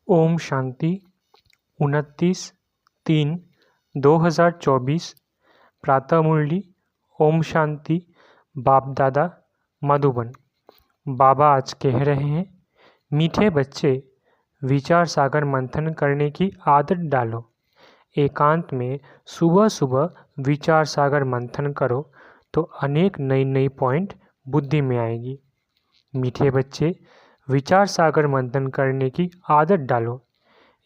ओम शांति 29/3/2024 प्रातः मुरली। ओम शांति। बाप दादा मधुबन। बाबा आज कह रहे हैं, मीठे बच्चे, विचार सागर मंथन करने की आदत डालो। एकांत में सुबह सुबह विचार सागर मंथन करो तो अनेक नई नई पॉइंट बुद्धि में आएगी। मीठे बच्चे, विचार सागर मंथन करने की आदत डालो।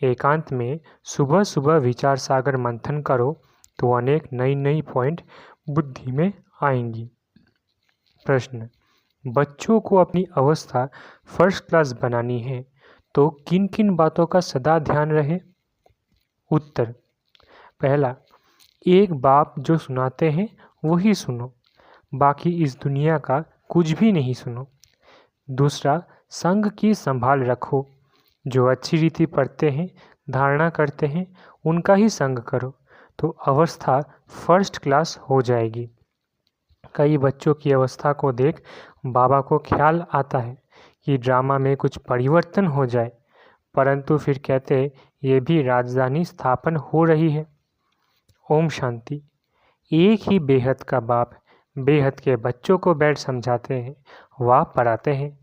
एकांत में सुबह सुबह विचार सागर मंथन करो तो अनेक नई नई पॉइंट बुद्धि में आएंगी। प्रश्न: बच्चों को अपनी अवस्था फर्स्ट क्लास बनानी है तो किन किन बातों का सदा ध्यान रहे? उत्तर: पहला, एक बाप जो सुनाते हैं वही सुनो, बाकी इस दुनिया का कुछ भी नहीं सुनो। दूसरा, संघ की संभाल रखो, जो अच्छी रीति पढ़ते हैं, धारणा करते हैं, उनका ही संग करो तो अवस्था फर्स्ट क्लास हो जाएगी। कई बच्चों की अवस्था को देख बाबा को ख्याल आता है कि ड्रामा में कुछ परिवर्तन हो जाए, परंतु फिर कहते ये भी राजधानी स्थापन हो रही है। ओम शांति। एक ही बेहद का बाप बेहद के बच्चों को बैठ समझाते हैं, वह पढ़ाते हैं।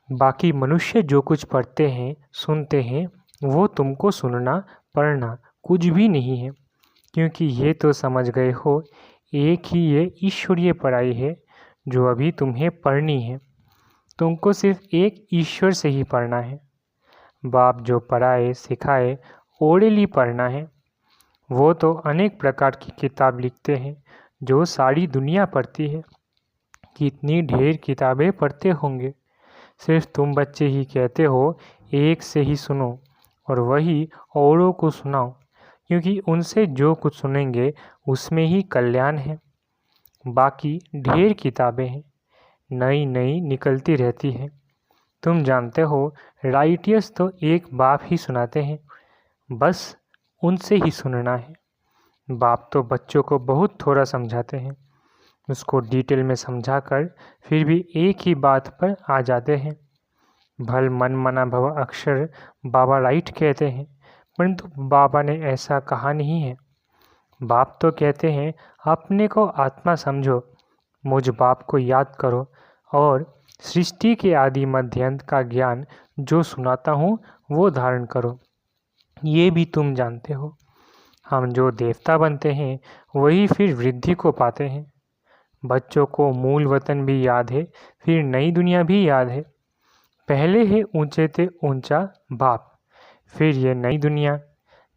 बाकी मनुष्य जो कुछ पढ़ते हैं, सुनते हैं, वो तुमको सुनना पढ़ना कुछ भी नहीं है, क्योंकि ये तो समझ गए हो एक ही ये ईश्वरीय पढ़ाई है जो अभी तुम्हें पढ़नी है। तुमको सिर्फ एक ईश्वर से ही पढ़ना है। बाप जो पढ़ाए सिखाए ओरेली पढ़ना है। वो तो अनेक प्रकार की किताब लिखते हैं जो सारी दुनिया पढ़ती है। कितनी ढेर किताबें पढ़ते होंगे, सिर्फ तुम बच्चे ही कहते हो एक से ही सुनो और वही औरों को सुनाओ, क्योंकि उनसे जो कुछ सुनेंगे उसमें ही कल्याण है। बाकी ढेर किताबें हैं, नई नई निकलती रहती है। तुम जानते हो राइटियर्स तो एक बाप ही सुनाते हैं, बस उनसे ही सुनना है। बाप तो बच्चों को बहुत थोड़ा समझाते हैं, उसको डिटेल में समझाकर फिर भी एक ही बात पर आ जाते हैं। भल मन मना भव अक्षर बाबा राइट कहते हैं, परंतु बाबा ने ऐसा कहा नहीं है। बाप तो कहते हैं अपने को आत्मा समझो, मुझ बाप को याद करो और सृष्टि के आदि मध्य अंत का ज्ञान जो सुनाता हूँ वो धारण करो। ये भी तुम जानते हो, हम जो देवता बनते हैं वही फिर वृद्धि को पाते हैं। बच्चों को मूल वतन भी याद है, फिर नई दुनिया भी याद है। पहले है ऊंचे ते ऊंचा बाप, फिर ये नई दुनिया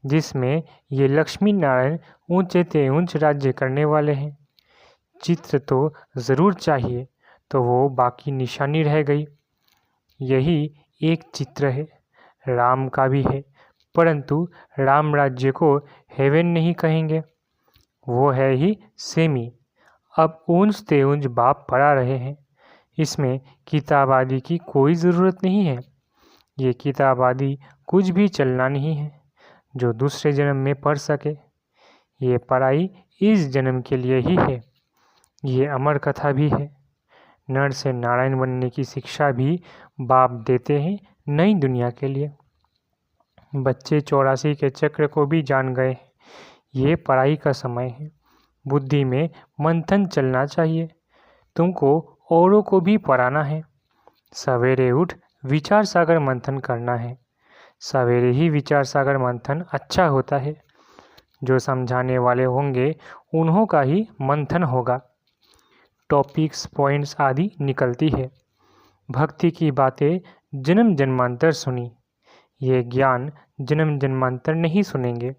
जिसमें ये लक्ष्मी नारायण ऊंचे ते ऊंच राज्य करने वाले हैं। चित्र तो ज़रूर चाहिए, तो वो बाकी निशानी रह गई। यही एक चित्र है, राम का भी है, परंतु राम राज्य को हेवन नहीं कहेंगे, वो है ही सेमी। अब ऊंच ते ऊंच बाप पढ़ा रहे हैं, इसमें किताब आदि की कोई ज़रूरत नहीं है। ये किताब आदि कुछ भी चलना नहीं है जो दूसरे जन्म में पढ़ सके। ये पढ़ाई इस जन्म के लिए ही है। ये अमर कथा भी है। नर से नारायण बनने की शिक्षा भी बाप देते हैं नई दुनिया के लिए। बच्चे 84 के चक्र को भी जान गए हैं। ये पढ़ाई का समय है, बुद्धि में मंथन चलना चाहिए। तुमको औरों को भी पढ़ाना है। सवेरे उठ विचार सागर मंथन करना है। सवेरे ही विचार सागर मंथन अच्छा होता है। जो समझाने वाले होंगे उन्हों का ही मंथन होगा। टॉपिक्स पॉइंट्स आदि निकलती है। भक्ति की बातें जन्म जन्मांतर सुनी, ये ज्ञान जन्म जन्मांतर नहीं सुनेंगे।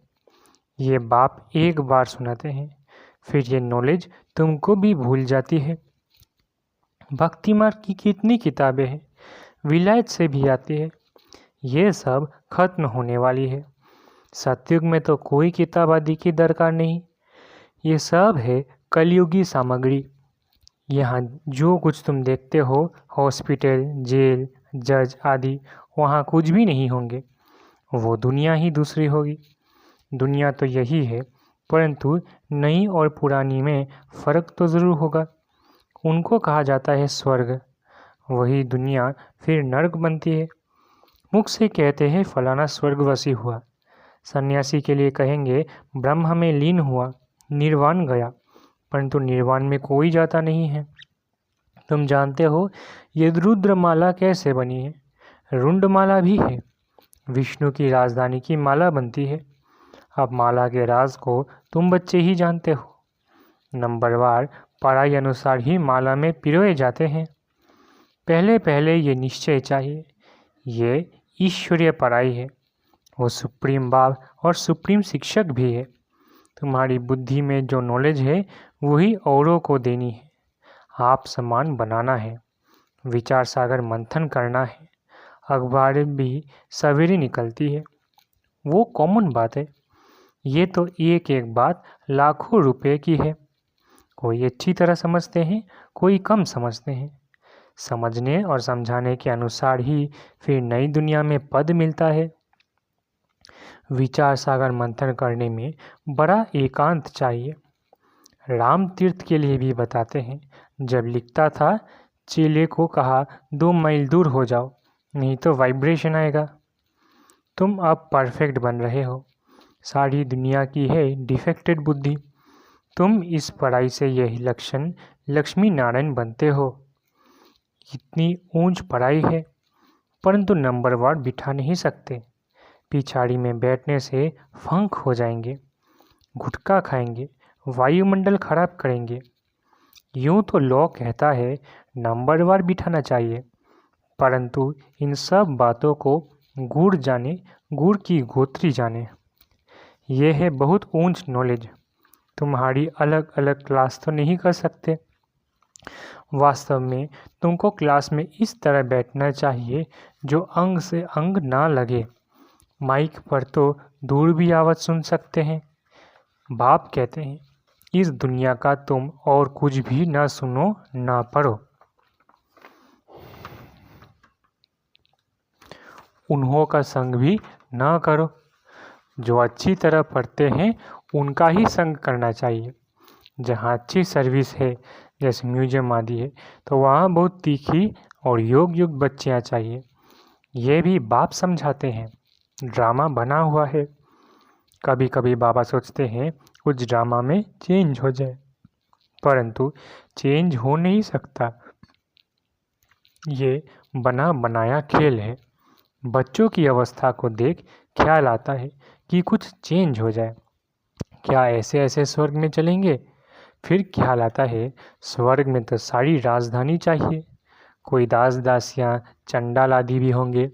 ये बाप एक बार सुनाते हैं, फिर ये नॉलेज तुमको भी भूल जाती है। भक्ति मार्ग की कितनी किताबें हैं, विलायत से भी आती है। ये सब खत्म होने वाली है। सतयुग में तो कोई किताब आदि की दरकार नहीं। ये सब है कलयुगी सामग्री। यहाँ जो कुछ तुम देखते हो, हॉस्पिटल, जेल, जज आदि, वहाँ कुछ भी नहीं होंगे। वो दुनिया ही दूसरी होगी। दुनिया तो यही है, परंतु नई और पुरानी में फ़र्क तो ज़रूर होगा। उनको कहा जाता है स्वर्ग, वही दुनिया फिर नर्क बनती है। मुख से कहते हैं फलाना स्वर्गवासी हुआ, सन्यासी के लिए कहेंगे ब्रह्म में लीन हुआ, निर्वाण गया, परंतु निर्वाण में कोई जाता नहीं है। तुम जानते हो ये रुद्रमाला कैसे बनी है? रुंडमाला भी है, विष्णु की राजधानी की माला बनती है। अब माला के राज को तुम बच्चे ही जानते हो। नंबरवार पढ़ाई अनुसार ही माला में पिरोए जाते हैं। पहले पहले ये निश्चय चाहिए, ये ईश्वरीय पढ़ाई है। वो सुप्रीम बाप और सुप्रीम शिक्षक भी है। तुम्हारी बुद्धि में जो नॉलेज है वही औरों को देनी है। आप समान बनाना है, विचार सागर मंथन करना है। अखबार भी सवेरे निकलती है, वो कॉमन बात है। ये तो एक एक बात लाखों रुपए की है। कोई अच्छी तरह समझते हैं, कोई कम समझते हैं। समझने और समझाने के अनुसार ही फिर नई दुनिया में पद मिलता है। विचार सागर मंथन करने में बड़ा एकांत चाहिए। राम तीर्थ के लिए भी बताते हैं, जब लिखता था चेले को कहा 2 मील दूर हो जाओ, नहीं तो वाइब्रेशन आएगा। तुम अब परफेक्ट बन रहे हो, सारी दुनिया की है डिफेक्टेड बुद्धि। तुम इस पढ़ाई से यही लक्षण लक्ष्मी नारायण बनते हो। इतनी ऊंच पढ़ाई है, परंतु नंबरवार बिठा नहीं सकते। पिछाड़ी में बैठने से फंक हो जाएंगे, गुटखा खाएंगे, वायुमंडल खराब करेंगे। यूं तो लॉ कहता है नंबरवार बिठाना चाहिए, परंतु इन सब बातों को गुड़ जाने, गुड़ की गोत्री जाने। यह है बहुत ऊंच नॉलेज। तुम्हारी अलग अलग क्लास तो नहीं कर सकते। वास्तव में तुमको क्लास में इस तरह बैठना चाहिए जो अंग से अंग ना लगे। माइक पर तो दूर भी आवाज़ सुन सकते हैं। बाप कहते हैं इस दुनिया का तुम और कुछ भी ना सुनो ना पढ़ो। उन्हों का संग भी ना करो। जो अच्छी तरह पढ़ते हैं उनका ही संग करना चाहिए। जहाँ अच्छी सर्विस है, जैसे म्यूजियम आदि है, तो वहाँ बहुत तीखी और योग्य बच्चियाँ चाहिए। ये भी बाप समझाते हैं, ड्रामा बना हुआ है। कभी कभी बाबा सोचते हैं कुछ ड्रामा में चेंज हो जाए, परंतु चेंज हो नहीं सकता। ये बना बनाया खेल है। बच्चों की अवस्था को देख ख्याल आता है कि कुछ चेंज हो जाए। क्या ऐसे ऐसे स्वर्ग में चलेंगे? फिर ख्याल आता है स्वर्ग में तो सारी राजधानी चाहिए, कोई दास दासियाँ चंडाल आदि भी होंगे।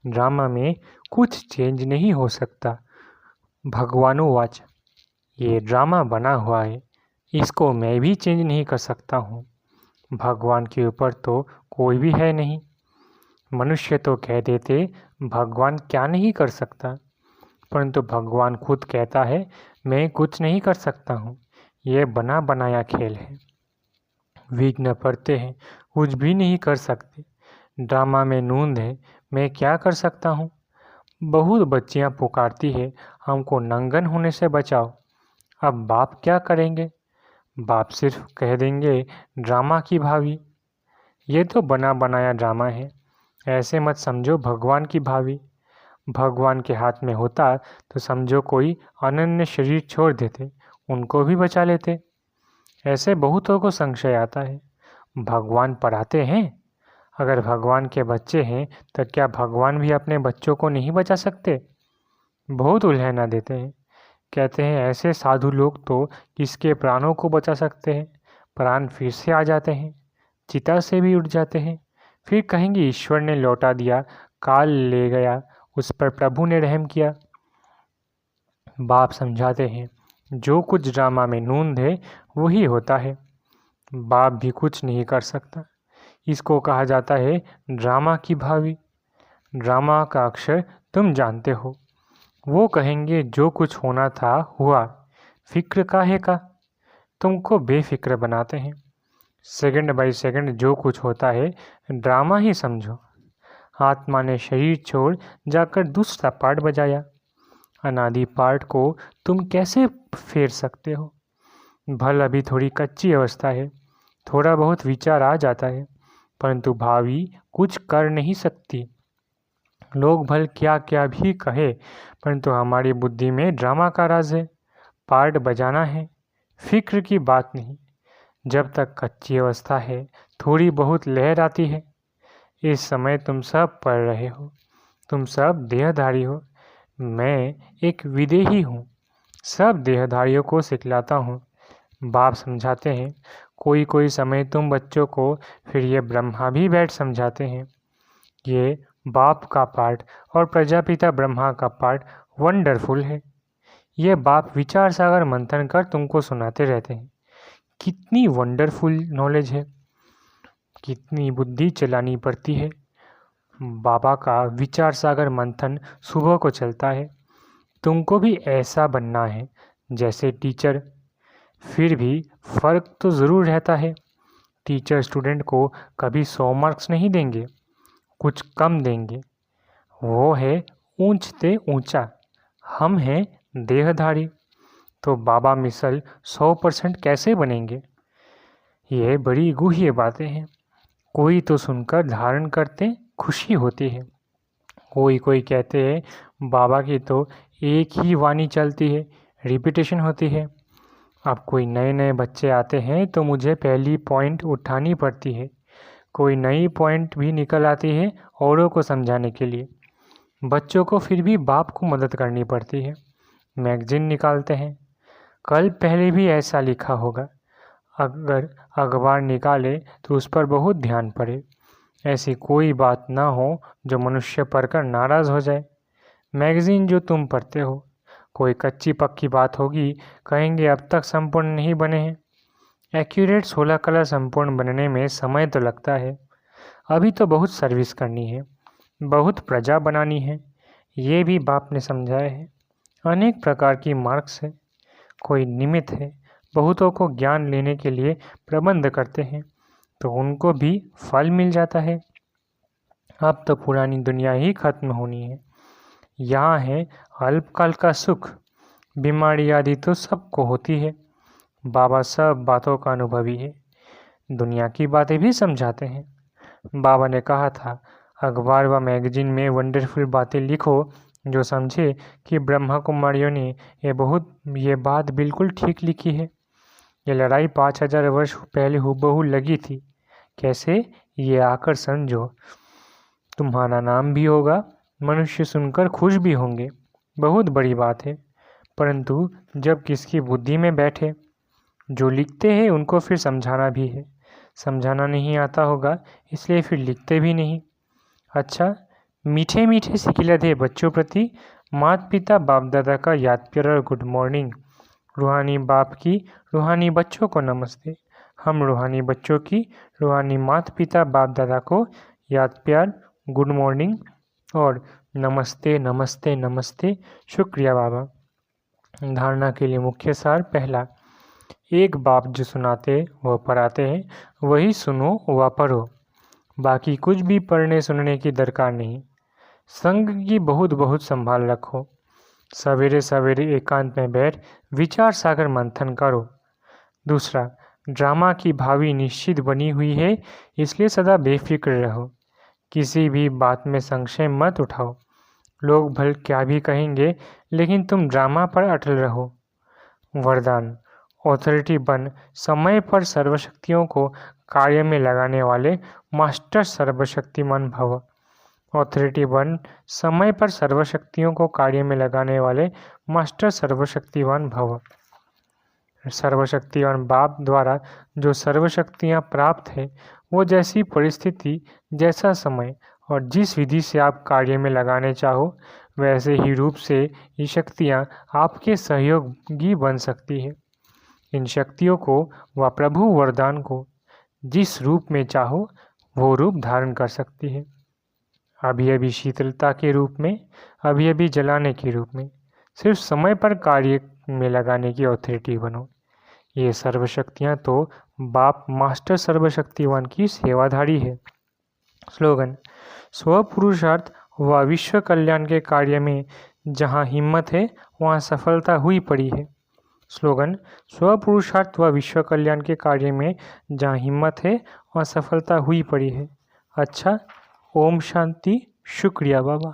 ड्रामा में कुछ चेंज नहीं हो सकता। भगवानुवाच, ये ड्रामा बना हुआ है, इसको मैं भी चेंज नहीं कर सकता हूँ। भगवान के ऊपर तो कोई भी है नहीं। मनुष्य तो कह देते भगवान क्या नहीं कर सकता, परंतु भगवान खुद कहता है मैं कुछ नहीं कर सकता हूँ। यह बना बनाया खेल है। विघ्न पड़ते हैं, कुछ भी नहीं कर सकते। ड्रामा में नूंद है, मैं क्या कर सकता हूँ। बहुत बच्चियाँ पुकारती है हमको नंगन होने से बचाओ। अब बाप क्या करेंगे? बाप सिर्फ कह देंगे ड्रामा की भाभी। ये तो बना बनाया ड्रामा है, ऐसे मत समझो भगवान की भाभी। भगवान के हाथ में होता तो समझो कोई अनन्य शरीर छोड़ देते, उनको भी बचा लेते। ऐसे बहुतों को संशय आता है, भगवान पढ़ाते हैं? अगर भगवान के बच्चे हैं तो क्या भगवान भी अपने बच्चों को नहीं बचा सकते? बहुत उलझना देते हैं। कहते हैं ऐसे साधु लोग तो किसके प्राणों को बचा सकते हैं, प्राण फिर से आ जाते हैं, चिता से भी उठ जाते हैं। फिर कहेंगे ईश्वर ने लौटा दिया, काल ले गया, उस पर प्रभु ने रहम किया। बाप समझाते हैं जो कुछ ड्रामा में नूंद है वही होता है। बाप भी कुछ नहीं कर सकता। इसको कहा जाता है ड्रामा की भावी। ड्रामा का अक्षर तुम जानते हो। वो कहेंगे जो कुछ होना था हुआ, फिक्र काहे का। तुमको बेफिक्र बनाते हैं। सेकंड बाय सेकंड जो कुछ होता है ड्रामा ही समझो। आत्मा ने शरीर छोड़ जाकर दूसरा पार्ट बजाया। अनादि पार्ट को तुम कैसे फेर सकते हो? भल अभी थोड़ी कच्ची अवस्था है, थोड़ा बहुत विचार आ जाता है, परंतु भावी कुछ कर नहीं सकती। लोग भल क्या क्या भी कहे, परंतु हमारी बुद्धि में ड्रामा का राज है। पार्ट बजाना है, फिक्र की बात नहीं। जब तक कच्ची अवस्था है, थोड़ी बहुत लहर आती है। इस समय तुम सब पढ़ रहे हो, तुम सब देहधारी हो। मैं एक विदेही हूँ, सब देहधारियों को सिखलाता हूँ। बाप समझाते हैं, कोई कोई समय तुम बच्चों को फिर ये ब्रह्मा भी बैठ समझाते हैं। ये बाप का पाठ और प्रजापिता ब्रह्मा का पाठ वंडरफुल है। ये बाप विचार सागर मंथन कर तुमको सुनाते रहते हैं। कितनी वंडरफुल नॉलेज है, कितनी बुद्धि चलानी पड़ती है। बाबा का विचार सागर मंथन सुबह को चलता है। तुमको भी ऐसा बनना है जैसे टीचर। फिर भी फर्क तो ज़रूर रहता है। टीचर स्टूडेंट को कभी 100 मार्क्स नहीं देंगे, कुछ कम देंगे। वो है ऊंचते ऊंचा, हम हैं देहधारी। तो बाबा मिसल 100% कैसे बनेंगे? ये बड़ी गुह्य बातें हैं। कोई तो सुनकर धारण करते खुशी होती है। कोई कोई कहते हैं बाबा की तो एक ही वाणी चलती है, रिपीटेशन होती है। अब कोई नए नए बच्चे आते हैं तो मुझे पहली पॉइंट उठानी पड़ती है। कोई नई पॉइंट भी निकल आती है औरों को समझाने के लिए। बच्चों को फिर भी बाप को मदद करनी पड़ती है। मैगजीन निकालते हैं। कल पहले भी ऐसा लिखा होगा। अगर अखबार निकाले तो उस पर बहुत ध्यान पड़े। ऐसी कोई बात ना हो जो मनुष्य पढ़कर नाराज़ हो जाए। मैगज़ीन जो तुम पढ़ते हो, कोई कच्ची पक्की बात होगी, कहेंगे अब तक संपूर्ण नहीं बने हैं। एक्यूरेट 16 कलर संपूर्ण बनने में समय तो लगता है। अभी तो बहुत सर्विस करनी है, बहुत प्रजा बनानी है। ये भी बाप ने समझाया है। अनेक प्रकार की मार्क्स है, कोई निमित्त है। बहुतों को ज्ञान लेने के लिए प्रबंध करते हैं तो उनको भी फल मिल जाता है। अब तो पुरानी दुनिया ही खत्म होनी है। यहाँ है अल्पकाल का सुख। बीमारी आदि तो सबको होती है। बाबा सब बातों का अनुभवी है, दुनिया की बातें भी समझाते हैं। बाबा ने कहा था, अखबार व मैगजीन में वंडरफुल बातें लिखो जो समझे कि ब्रह्मा कुमारियों ने ये बात बिल्कुल ठीक लिखी है। ये लड़ाई 5000 वर्ष पहले हुबहू लगी थी। कैसे? ये आकर समझो। तुम्हारा नाम भी होगा, मनुष्य सुनकर खुश भी होंगे। बहुत बड़ी बात है। परंतु जब किसकी बुद्धि में बैठे, जो लिखते हैं उनको फिर समझाना भी है। समझाना नहीं आता होगा इसलिए फिर लिखते भी नहीं। अच्छा, मीठे मीठे सिखिलधे बच्चों प्रति माता पिता बाप दादा का याद प्यार और गुड मॉर्निंग। रूहानी बाप की रूहानी बच्चों को नमस्ते। हम रूहानी बच्चों की रूहानी माता पिता बाप दादा को याद प्यार, गुड मॉर्निंग और नमस्ते नमस्ते नमस्ते। शुक्रिया बाबा। धारणा के लिए मुख्य सार। पहला, एक बाप जो सुनाते व पढ़ाते हैं वही सुनो व पढ़ो। बाकी कुछ भी पढ़ने सुनने की दरकार नहीं। संग की बहुत बहुत संभाल रखो। सवेरे सवेरे एकांत में बैठ विचार सागर मंथन करो। दूसरा, ड्रामा की भावी निश्चित बनी हुई है, इसलिए सदा बेफिक्र रहो। किसी भी बात में संशय मत उठाओ। लोग भल क्या भी कहेंगे, लेकिन तुम ड्रामा पर अटल रहो। वरदान, ऑथोरिटी बन समय पर सर्वशक्तियों को कार्य में लगाने वाले मास्टर सर्वशक्तिमान भव। ऑथोरिटी बन समय पर सर्वशक्तियों को कार्य में लगाने वाले मास्टर सर्वशक्तिवान भव। सर्वशक्तिवान बाप द्वारा जो सर्वशक्तियाँ प्राप्त है, वो जैसी परिस्थिति, जैसा समय और जिस विधि से आप कार्य में लगाने चाहो, वैसे ही रूप से ये शक्तियाँ आपके सहयोगी बन सकती है। इन शक्तियों को व प्रभु वरदान को जिस रूप में चाहो वो रूप धारण कर सकती है। अभी अभी शीतलता के रूप में, अभी अभी जलाने के रूप में। सिर्फ समय पर कार्य में लगाने की ऑथोरिटी बनो। ये सर्वशक्तियाँ तो बाप मास्टर सर्वशक्तिवान की सेवाधारी है। स्लोगन, स्वपुरुषार्थ व विश्व कल्याण के कार्य में जहाँ हिम्मत है वहाँ सफलता हुई पड़ी है। स्लोगन, स्वपुरुषार्थ व विश्व कल्याण के कार्य में जहाँ हिम्मत है वहाँ सफलता हुई पड़ी है। अच्छा, ओम शांति। शुक्रिया बाबा।